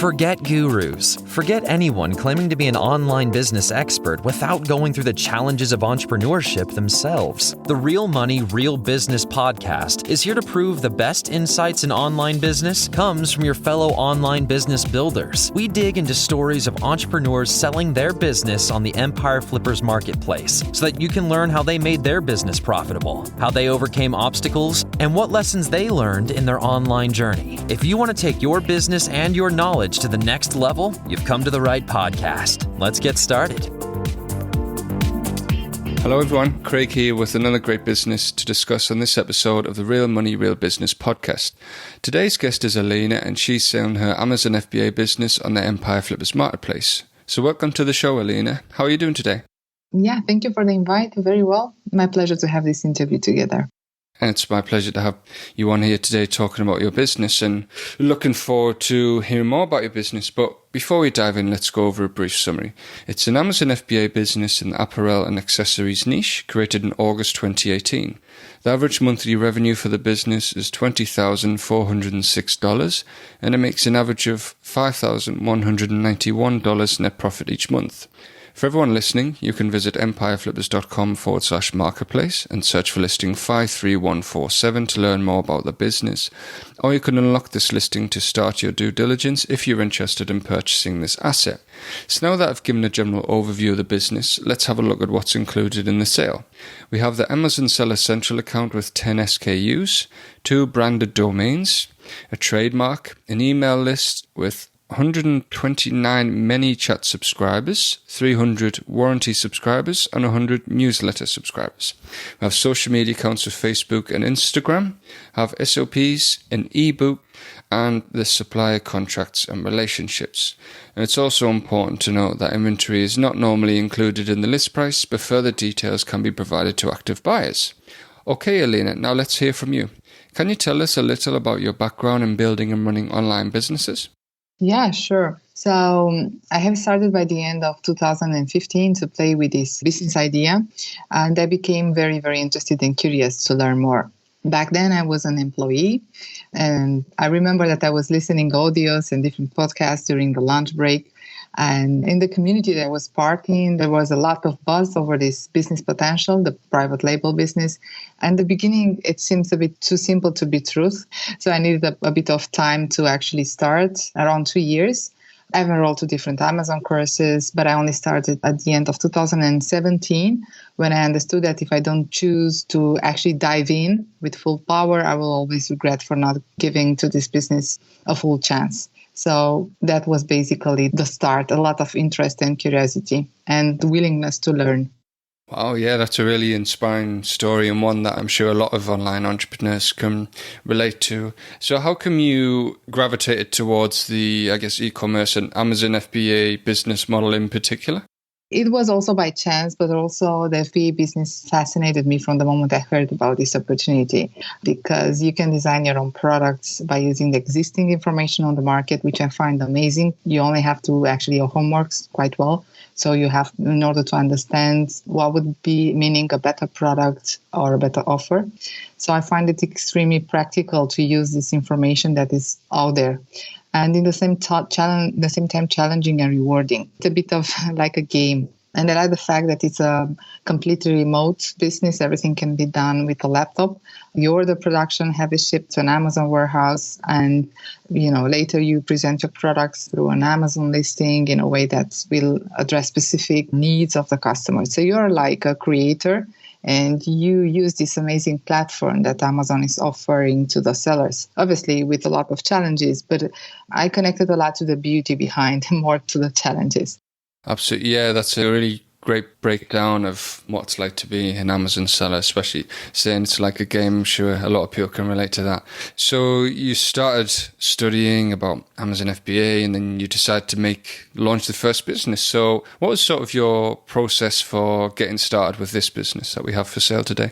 Forget gurus. Forget anyone claiming to be an online business expert without going through the challenges of entrepreneurship themselves. The Real Money, Real Business podcast is here to prove the best insights in online business comes from your fellow online business builders. We dig into stories of entrepreneurs selling their business on the Empire Flippers marketplace so that you can learn how they made their business profitable, how they overcame obstacles, and what lessons they learned in their online journey. If you want to take your business and your knowledge to the next level, you've come to the right podcast. Let's get started. Hello everyone, Craig here with another great business to discuss on this episode of the Real Money, Real Business podcast. Today's guest is Elena, and she's selling her Amazon FBA business on the Empire Flippers marketplace. So welcome to the show, Elena. How are you doing today? Yeah, thank you for the invite. Very well. My pleasure to have this interview together. And it's my pleasure to have you on here today talking about your business, and looking forward to hearing more about your business. But before we dive in, let's go over a brief summary. It's an Amazon FBA business in the apparel and accessories niche, created in August 2018. The average monthly revenue for the business is $20,406, and it makes an average of $5,191 net profit each month. For everyone listening, you can visit empireflippers.com/marketplace and search for listing 53147 to learn more about the business, or you can unlock this listing to start your due diligence if you're interested in purchasing this asset. So now that I've given a general overview of the business, let's have a look at what's included in the sale. We have the Amazon Seller Central account with 10 SKUs, 2 branded domains, a trademark, an email list with 129 ManyChat subscribers, 300 warranty subscribers, and 100 newsletter subscribers. We have social media accounts with Facebook and Instagram, have SOPs, an ebook, and the supplier contracts and relationships. And it's also important to note that inventory is not normally included in the list price, but further details can be provided to active buyers. Okay, Elena, now let's hear from you. Can you tell us a little about your background in building and running online businesses? Yeah, sure. So I have started by the end of 2015 to play with this business idea, and I became very, very interested and curious to learn more. Back then, I was an employee, and I remember that I was listening audios and different podcasts during the lunch break. And in the community that I was part in, there was a lot of buzz over this business potential, the private label business. And the beginning, it seems a bit too simple to be truth. So I needed a bit of time to actually start, around 2 years. I've enrolled to different Amazon courses, but I only started at the end of 2017 when I understood that if I don't choose to actually dive in with full power, I will always regret for not giving to this business a full chance. So that was basically the start, a lot of interest and curiosity and willingness to learn. Wow, yeah, that's a really inspiring story, and one that I'm sure a lot of online entrepreneurs can relate to. So how come you gravitated towards the, e-commerce and Amazon FBA business model in particular? It was also by chance, but also the FBA business fascinated me from the moment I heard about this opportunity, because you can design your own products by using the existing information on the market, which I find amazing. You only have to actually your homework quite well. So you have, in order to understand what would be meaning a better product or a better offer. So I find it extremely practical to use this information that is out there. And in the same time, challenging and rewarding. It's a bit of like a game. And I like the fact that it's a completely remote business. Everything can be done with a laptop. You order production, have it shipped to an Amazon warehouse, and later you present your products through an Amazon listing in a way that will address specific needs of the customer. So you're like a creator, and you use this amazing platform that Amazon is offering to the sellers, obviously with a lot of challenges, but I connected a lot to the beauty behind, more to the challenges. Absolutely. Yeah, that's a really great breakdown of what it's like to be an Amazon seller, especially saying it's like a game. I'm sure a lot of people can relate to that. So you started studying about Amazon FBA, and then you decided to launch the first business. So what was sort of your process for getting started with this business that we have for sale today?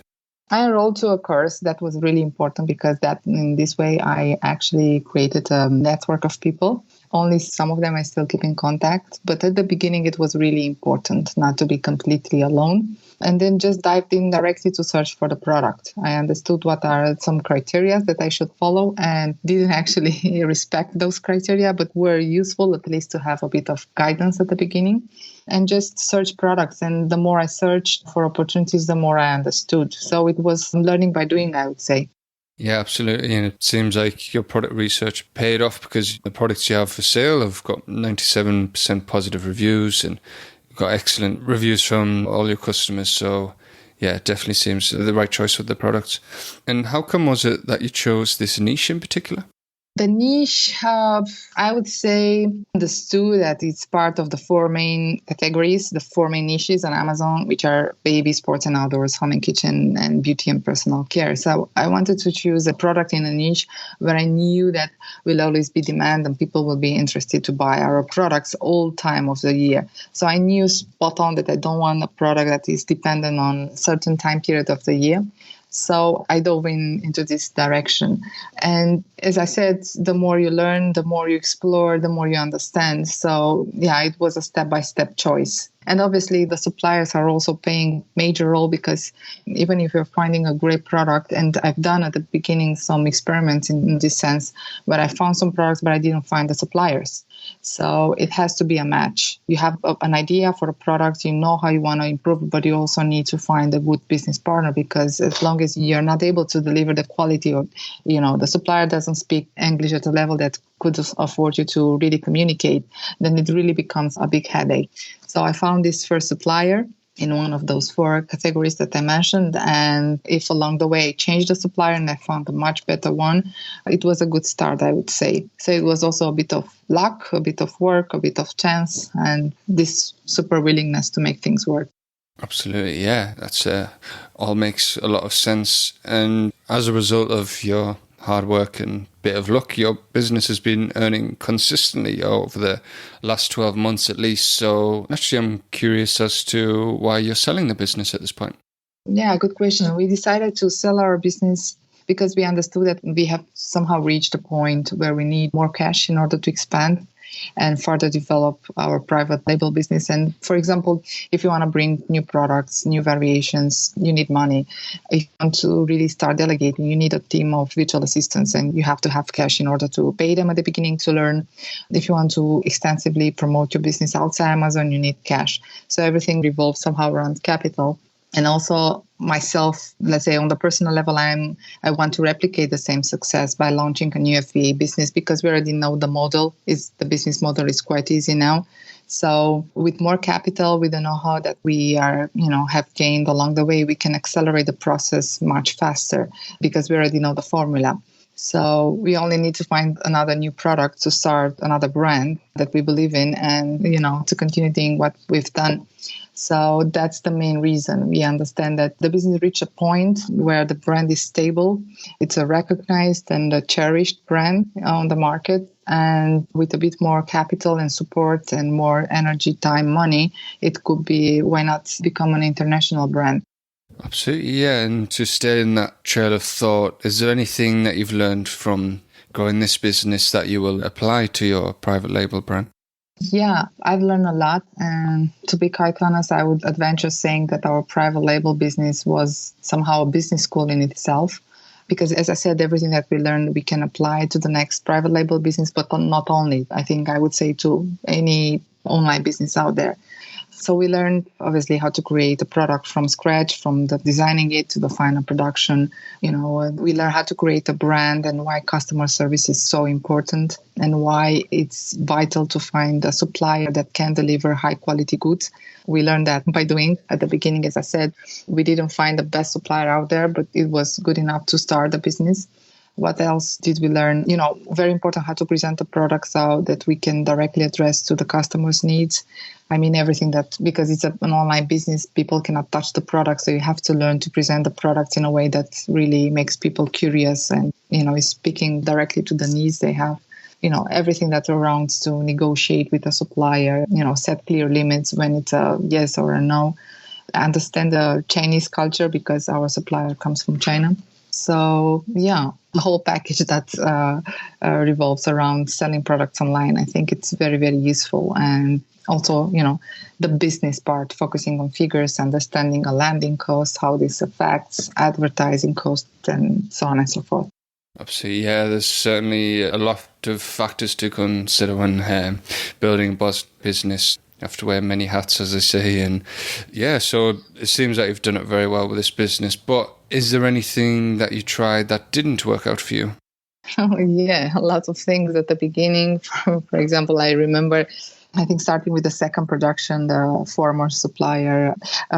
I enrolled to a course that was really important because that in this way I actually created a network of people. Only some of them I still keep in contact. But at the beginning, it was really important not to be completely alone. and then just dived in directly to search for the product. I understood what are some criteria that I should follow and didn't actually respect those criteria, but were useful at least to have a bit of guidance at the beginning, and just search products. And the more I searched for opportunities, the more I understood. So it was learning by doing, I would say. Yeah, absolutely. And it seems like your product research paid off, because the products you have for sale have got 97% positive reviews and got excellent reviews from all your customers. So yeah, it definitely seems the right choice with the products. And how come was it that you chose this niche in particular? The niche, I would say, understood that it's part of the four main categories, the four main niches on Amazon, which are baby, sports and outdoors, home and kitchen, and beauty and personal care. So I wanted to choose a product in a niche where I knew that will always be demand and people will be interested to buy our products all time of the year. So I knew spot on that I don't want a product that is dependent on a certain time period of the year. So I dove into this direction. And as I said, the more you learn, the more you explore, the more you understand. So yeah, it was a step-by-step choice. And obviously the suppliers are also playing major role, because even if you're finding a great product, and I've done at the beginning some experiments in this sense, where I found some products, but I didn't find the suppliers. So it has to be a match. You have an idea for a product, you know how you want to improve, but you also need to find a good business partner, because as long as you're not able to deliver the quality, or the supplier doesn't speak English at a level that could afford you to really communicate, then it really becomes a big headache. So I found this first supplier in one of those four categories that I mentioned. And if along the way I changed the supplier and I found a much better one, it was a good start, I would say. So it was also a bit of luck, a bit of work, a bit of chance, and this super willingness to make things work. Absolutely, yeah. That's all makes a lot of sense. And as a result of your hard work and bit of luck, your business has been earning consistently over the last 12 months at least. So actually, I'm curious as to why you're selling the business at this point. Yeah, good question. We decided to sell our business because we understood that we have somehow reached a point where we need more cash in order to expand and further develop our private label business. And for example, if you want to bring new products, new variations, you need money. If you want to really start delegating, you need a team of virtual assistants, and you have to have cash in order to pay them at the beginning to learn. If you want to extensively promote your business outside Amazon, you need cash. So everything revolves somehow around capital. And also myself, let's say on the personal level, I want to replicate the same success by launching a new FBA business, because we already know the business model is quite easy now. So with more capital, with the know-how that we have gained along the way, we can accelerate the process much faster because we already know the formula. So we only need to find another new product to start another brand that we believe in, and, to continue doing what we've done. So that's the main reason. We understand that the business reached a point where the brand is stable. It's a recognized and a cherished brand on the market. And with a bit more capital and support and more energy, time, money, it could be, why not become an international brand? Absolutely, yeah. And to stay in that trail of thought, is there anything that you've learned from growing this business that you will apply to your private label brand? Yeah, I've learned a lot. And to be quite honest, I would adventure saying that our private label business was somehow a business school in itself. Because as I said, everything that we learned, we can apply to the next private label business, but not only. I think I would say to any online business out there. So we learned, obviously, how to create a product from scratch, from the designing it to the final production. We learn how to create a brand and why customer service is so important and why it's vital to find a supplier that can deliver high quality goods. We learned that by doing. At the beginning, as I said, we didn't find the best supplier out there, but it was good enough to start the business. What else did we learn? Very important how to present the product so that we can directly address to the customer's needs. I mean, everything that, because it's an online business, people cannot touch the product. So you have to learn to present the product in a way that really makes people curious and, is speaking directly to the needs they have. Everything that surrounds to negotiate with a supplier, set clear limits when it's a yes or a no. Understand the Chinese culture because our supplier comes from China. So yeah, the whole package that revolves around selling products online, I think it's very, very useful. And also, the business part, focusing on figures, understanding a landing cost, how this affects advertising cost, and so on and so forth. Absolutely, yeah. There's certainly a lot of factors to consider when building a business. You have to wear many hats, as I say. And yeah, so it seems like you've done it very well with this business. But is there anything that you tried that didn't work out for you? Oh, yeah, a lot of things at the beginning. For example, I remember, I think starting with the second production, the former supplier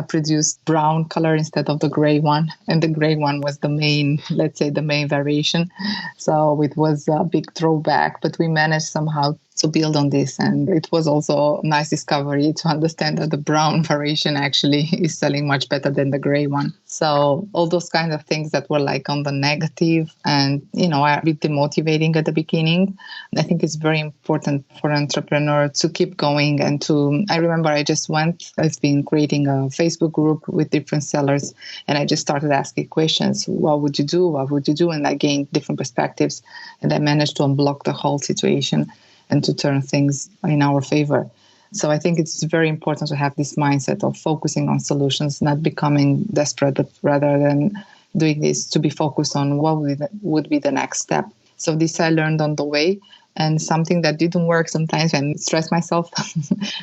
produced brown color instead of the gray one. And the gray one was the main, let's say, the main variation. So it was a big throwback, but we managed somehow to build on this. And it was also a nice discovery to understand that the brown variation actually is selling much better than the gray one. So all those kind of things that were like on the negative and, are a bit demotivating at the beginning. I think it's very important for an entrepreneur to keep going and I remember I've been creating a Facebook group with different sellers, and I just started asking questions. What would you do? What would you do? And I gained different perspectives, and I managed to unblock the whole situation and to turn things in our favor. So I think it's very important to have this mindset of focusing on solutions, not becoming desperate, but rather than doing this to be focused on what would be the next step. So this I learned on the way, and something that didn't work sometimes and stress myself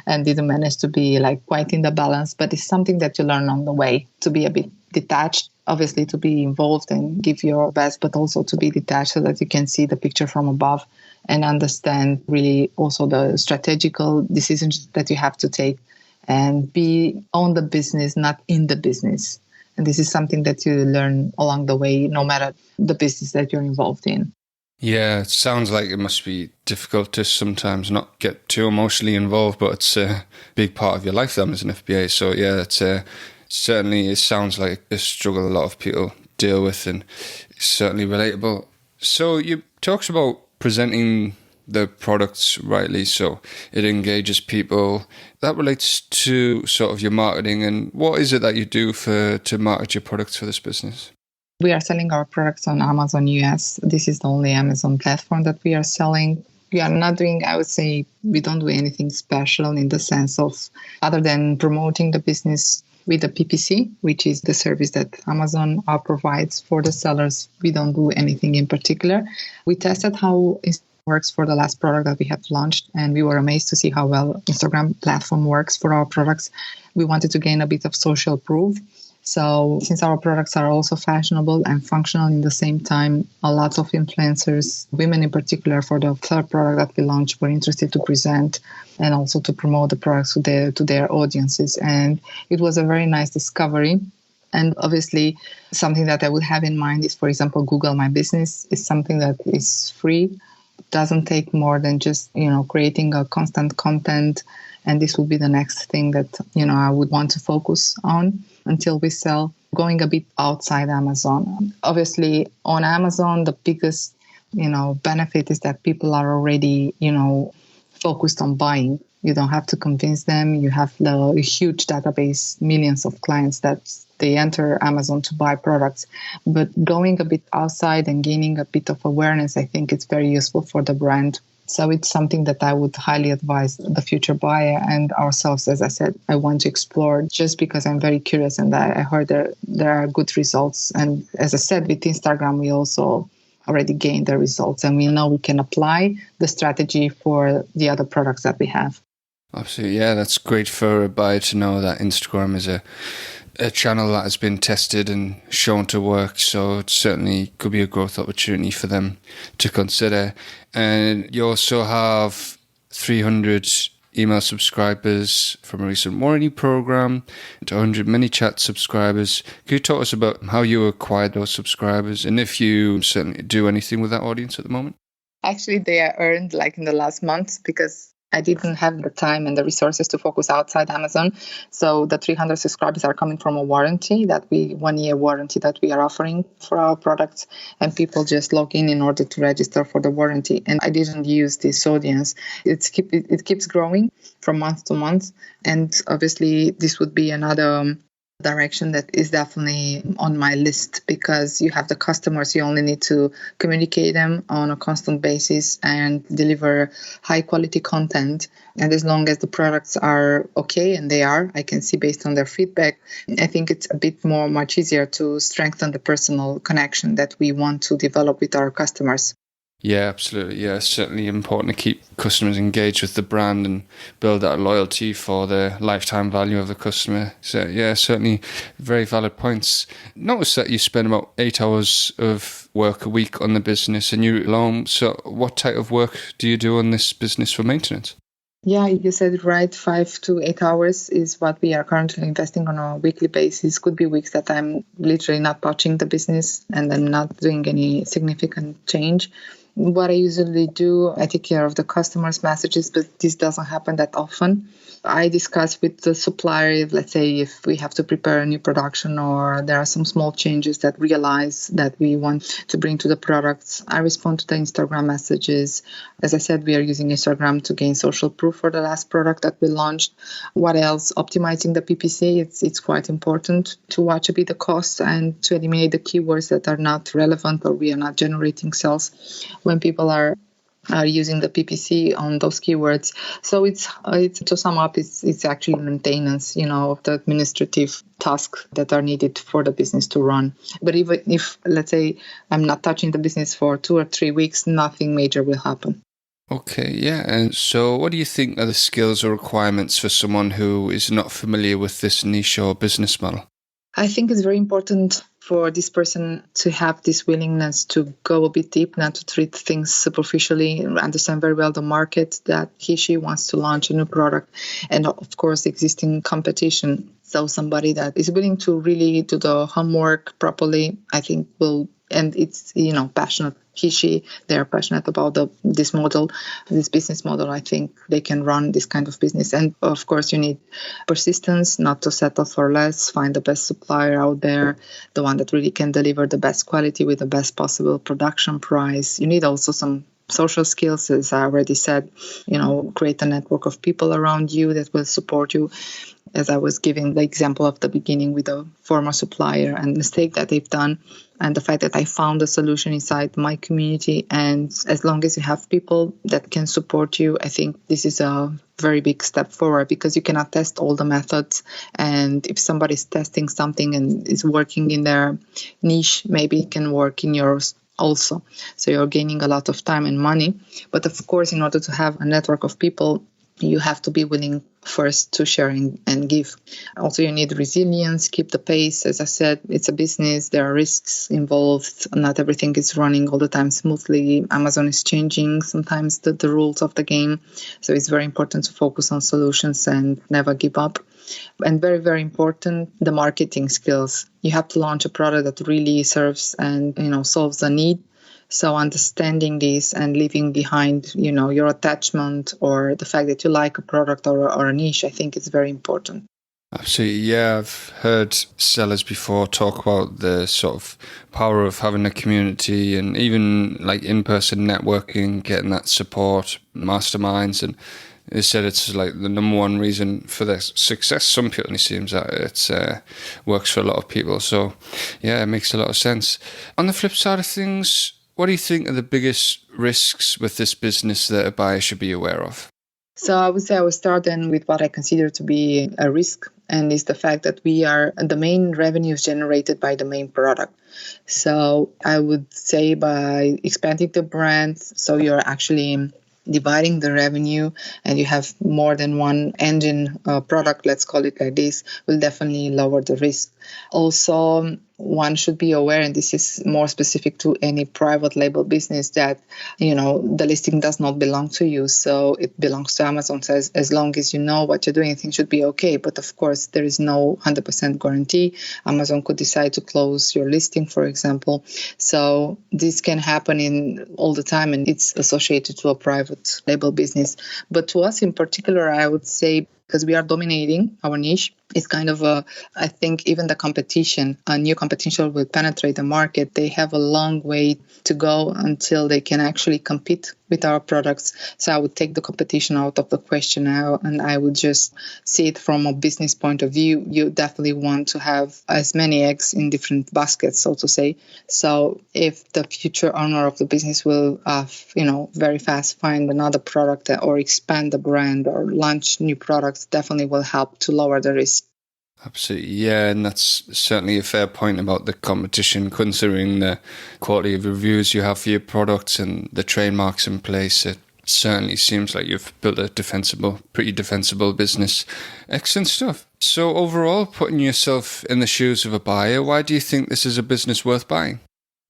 and didn't manage to be like quite in the balance, but it's something that you learn on the way, to be a bit detached, obviously to be involved and give your best, but also to be detached so that you can see the picture from above and understand really also the strategical decisions that you have to take and be on the business, not in the business. And this is something that you learn along the way, no matter the business that you're involved in. Yeah, it sounds like it must be difficult to sometimes not get too emotionally involved, but it's a big part of your life then as an FBA. So yeah, it's certainly, it sounds like a struggle a lot of people deal with, and it's certainly relatable. So you talked about presenting the products rightly so it engages people. That relates to sort of your marketing, and what is it that you do to market your products for this business? We are selling our products on Amazon US. This is the only Amazon platform that we are selling. We are not doing, I would say, we don't do anything special in the sense of other than promoting the business with the PPC, which is the service that Amazon provides for the sellers. We don't do anything in particular. We tested how it works for the last product that we have launched, and we were amazed to see how well Instagram platform works for our products. We wanted to gain a bit of social proof. So since our products are also fashionable and functional in the same time, a lot of influencers, women in particular, for the third product that we launched, were interested to present and also to promote the products to their audiences. And it was a very nice discovery. And obviously, something that I would have in mind is, for example, Google My Business is something that is free. It doesn't take more than just, creating a constant content. And this would be the next thing that, I would want to focus on until we sell, going a bit outside Amazon. Obviously, on Amazon, the biggest, benefit is that people are already, focused on buying. You don't have to convince them. You have the huge database, millions of clients that they enter Amazon to buy products. But going a bit outside and gaining a bit of awareness, I think it's very useful for the brand. So it's something that I would highly advise the future buyer and ourselves. As I said, I want to explore just because I'm very curious, and I heard there are good results. And as I said, with Instagram, we also already gained the results, and we know we can apply the strategy for the other products that we have. Absolutely, yeah, that's great for a buyer to know that Instagram is a channel that has been tested and shown to work, so it certainly could be a growth opportunity for them to consider. And you also have 300 email subscribers from a recent warranty program, to 100 ManyChat subscribers. Can you talk to us about how you acquired those subscribers, and if you certainly do anything with that audience at the moment? Actually, they are earned like in the last month because I didn't have the time and the resources to focus outside Amazon. So the 300 subscribers are coming from a warranty 1-year warranty that we are offering for our products. And people just log in order to register for the warranty. And I didn't use this audience. It keeps growing from month to month. And obviously, this would be another direction that is definitely on my list, because you have the customers, you only need to communicate them on a constant basis and deliver high quality content. And as long as the products are okay, and they are, I can see based on their feedback, I think it's a bit much easier to strengthen the personal connection that we want to develop with our customers. Yeah, absolutely. Yeah, it's certainly important to keep customers engaged with the brand and build that loyalty for the lifetime value of the customer. So yeah, certainly very valid points. Notice that you spend about 8 hours of work a week on the business, and you alone. So what type of work do you do on this business for maintenance? Yeah, you said it right. 5 to 8 hours is what we are currently investing on a weekly basis. Could be weeks that I'm literally not touching the business and I'm not doing any significant change. What I usually do, I take care of the customers' messages, but this doesn't happen that often. I discuss with the supplier, let's say, if we have to prepare a new production or there are some small changes that realize that we want to bring to the products. I respond to the Instagram messages. As I said, we are using Instagram to gain social proof for the last product that we launched. What else? Optimizing the PPC. It's quite important to watch a bit the costs and to eliminate the keywords that are not relevant or we are not generating sales when people are using the PPC on those keywords. So it's to sum up, it's actually maintenance, of the administrative tasks that are needed for the business to run. But even if, let's say, I'm not touching the business for 2 or 3 weeks, nothing major will happen. Okay, yeah. And so what do you think are the skills or requirements for someone who is not familiar with this niche or business model? I think it's very important for this person to have this willingness to go a bit deep, not to treat things superficially, understand very well the market that she wants to launch a new product, and of course existing competition. So somebody that is willing to really do the homework properly, I think will, and it's, passionate. They are passionate about this model, this business model. I think they can run this kind of business. And of course, you need persistence, not to settle for less, find the best supplier out there, the one that really can deliver the best quality with the best possible production price. You need also some social skills, as I already said, create a network of people around you that will support you. As I was giving the example of the beginning with a former supplier and mistake that they've done, and the fact that I found a solution inside my community. And as long as you have people that can support you, I think this is a very big step forward, because you cannot test all the methods. And if somebody's testing something and is working in their niche, maybe it can work in yours also. So you're gaining a lot of time and money. But of course, in order to have a network of people, you have to be willing first to share and give. Also, you need resilience, keep the pace. As I said, it's a business. There are risks involved. Not everything is running all the time smoothly. Amazon is changing sometimes the rules of the game. So it's very important to focus on solutions and never give up. And very, very important, the marketing skills. You have to launch a product that really serves and, solves a need. So understanding this and leaving behind, your attachment or the fact that you like a product or a niche, I think it's very important. Absolutely, yeah. I've heard sellers before talk about the sort of power of having a community and even like in-person networking, getting that support, masterminds, and they said it's like the number one reason for their success. Some people, it seems that it works for a lot of people. So yeah, it makes a lot of sense. On the flip side of things, what do you think are the biggest risks with this business that a buyer should be aware of? So I would say I will start then with what I consider to be a risk, and is the fact that the main revenue is generated by the main product. So I would say by expanding the brand, so you're actually dividing the revenue and you have more than one engine product, let's call it like this, will definitely lower the risk. Also, one should be aware, and this is more specific to any private label business, that, the listing does not belong to you. So it belongs to Amazon. So as long as you know what you're doing, things should be okay. But of course, there is no 100% guarantee. Amazon could decide to close your listing, for example. So this can happen all the time, and it's associated to a private label business. But to us in particular, I would say, because we are dominating our niche, it's kind of I think even the competition, a new competition will penetrate the market. They have a long way to go until they can actually compete with our products. So I would take the competition out of the question now, and I would just see it from a business point of view. You definitely want to have as many eggs in different baskets, so to say. So if the future owner of the business will, very fast find another product or expand the brand or launch new products, definitely will help to lower the risk. Absolutely, yeah, and that's certainly a fair point about the competition, considering the quality of reviews you have for your products and the trademarks in place. It certainly seems like you've built a pretty defensible business. Excellent stuff. So overall, putting yourself in the shoes of a buyer, why do you think this is a business worth buying?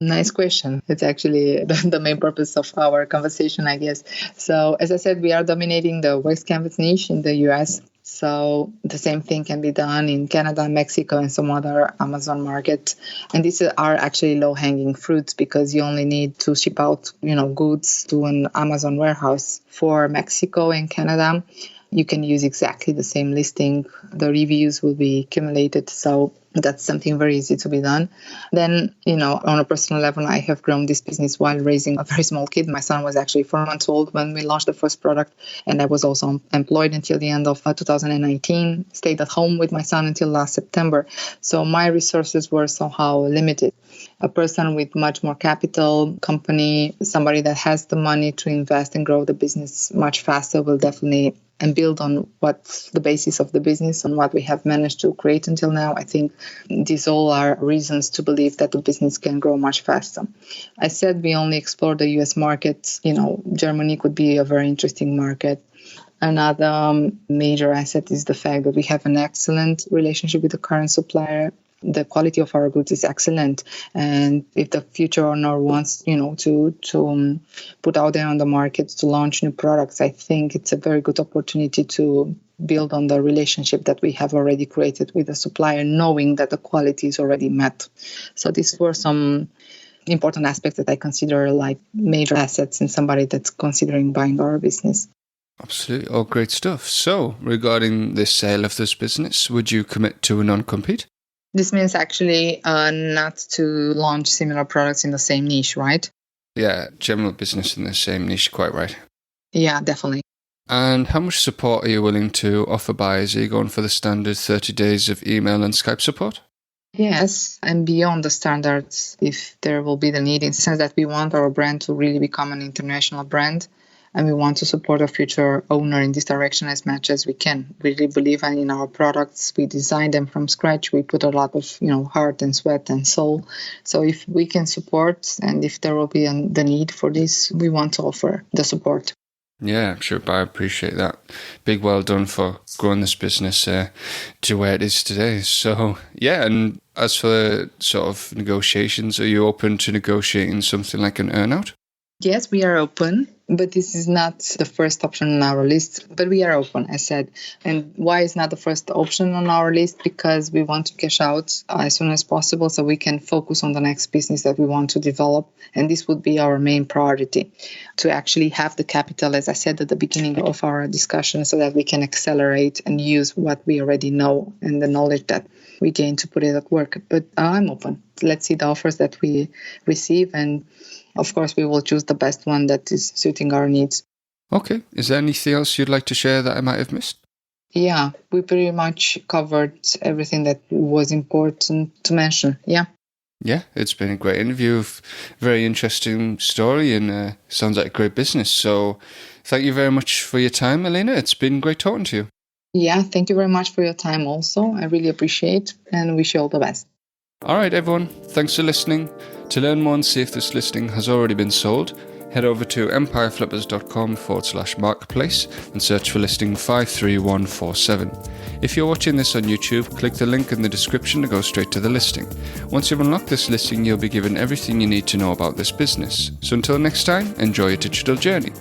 Nice question. It's actually the main purpose of our conversation, I guess. So as I said, we are dominating the wax canvas niche in the US. So the same thing can be done in Canada, Mexico, and some other Amazon markets. And these are actually low-hanging fruits because you only need to ship out, goods to an Amazon warehouse. For Mexico and Canada, you can use exactly the same listing. The reviews will be accumulated. So that's something very easy to be done. Then, on a personal level, I have grown this business while raising a very small kid. My son was actually 4 months old when we launched the first product. And I was also employed until the end of 2019, stayed at home with my son until last September. So my resources were somehow limited. A person with much more capital, company, somebody that has the money to invest and grow the business much faster will definitely and build on what's the basis of the business and what we have managed to create until now. I think these all are reasons to believe that the business can grow much faster. I said we only explore the US market. Germany could be a very interesting market. Another major asset is the fact that we have an excellent relationship with the current supplier. The quality of our goods is excellent, and if the future owner wants, to put out there on the market to launch new products, I think it's a very good opportunity to build on the relationship that we have already created with the supplier, knowing that the quality is already met. So these were some important aspects that I consider like major assets in somebody that's considering buying our business. Absolutely, all great stuff. So, regarding the sale of this business, would you commit to a non-compete? This means actually not to launch similar products in the same niche, right? Yeah, general business in the same niche, quite right. Yeah, definitely. And how much support are you willing to offer buyers? Are you going for the standard 30 days of email and Skype support? Yes, and beyond the standards, if there will be the need, in the sense that we want our brand to really become an international brand. And we want to support a future owner in this direction as much as we can. We really believe in our products. We design them from scratch. We put a lot of, heart and sweat and soul. So if we can support, and if there will be the need for this, we want to offer the support. Yeah, I'm sure I appreciate that. Big well done for growing this business to where it is today. So, yeah, and as for sort of negotiations, are you open to negotiating something like an earnout? Yes, we are open, but this is not the first option on our list. But we are open, I said. And why is not the first option on our list? Because we want to cash out as soon as possible so we can focus on the next business that we want to develop. And this would be our main priority, to actually have the capital, as I said at the beginning of our discussion, so that we can accelerate and use what we already know and the knowledge that we gain to put it at work. But I'm open. Let's see the offers that we receive, and of course, we will choose the best one that is suiting our needs. Okay. Is there anything else you'd like to share that I might have missed? Yeah, we pretty much covered everything that was important to mention. Yeah. Yeah, it's been a great interview. Very interesting story, and sounds like a great business. So thank you very much for your time, Elena. It's been great talking to you. Yeah, thank you very much for your time also. I really appreciate and wish you all the best. All right, everyone. Thanks for listening. To learn more and see if this listing has already been sold, head over to empireflippers.com/marketplace and search for listing 53147. If you're watching this on YouTube, click the link in the description to go straight to the listing. Once you've unlocked this listing, you'll be given everything you need to know about this business. So until next time, enjoy your digital journey.